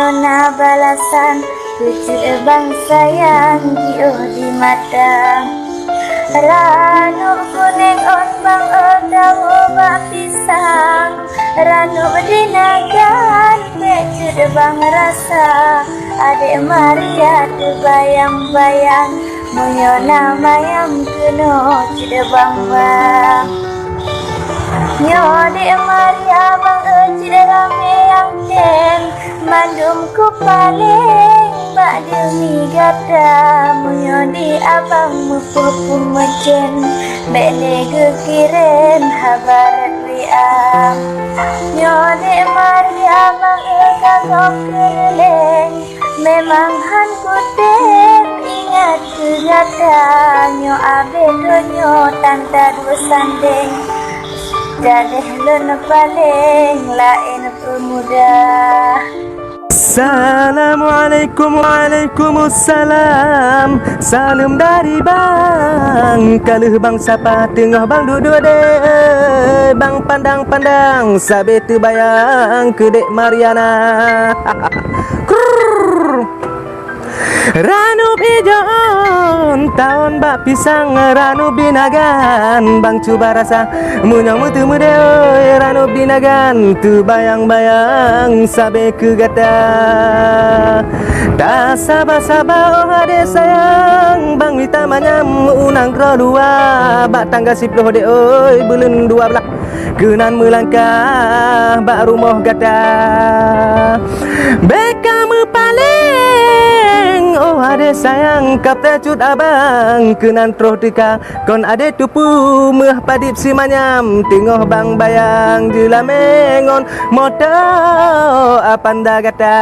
Menyona balasan Pucuk bang sayang Giuh di mata Ranu kuning on bang Dawu bak pisang Ranu dinagan Pucuk bang rasa Adik Maria terbayang-bayang Menyona mayam keno Cik bang bang Nyo Dek Maria bang Cik rame yang ten Mandum ku paling Bak demi gata Munyo di abang Mupupu mejen Bele kekiren Habarat riam Nyo Dek Maria bang kagok keleng Memang han kuten Ingat ke gata Nyo abe donyo Tanta dua sandeng Jadi lun paling Lain pemuda Assalamualaikum Waalaikumsalam Salam dari bang Kalau bang siapa tengah bang duduk dek Bang pandang-pandang Sabe tu bayang ke dek Mariana Ranu pijon tahun bak pisang Ranu binagan bang cuba rasa Munyang mutu muda oi Ranu binagan tu bayang-bayang sabe ke gata Tak sabar-sabar oh adik sayang Bang minta manyam unang kedua Bak tangga 10 dek oi bulan 12 Kenan melangkah bak rumah gata Bekam paling oh ade sayang kap cut abang kenan troh tika kon ade tupu meh padip si manyam tengok bang bayang jela mengon moto apanda gata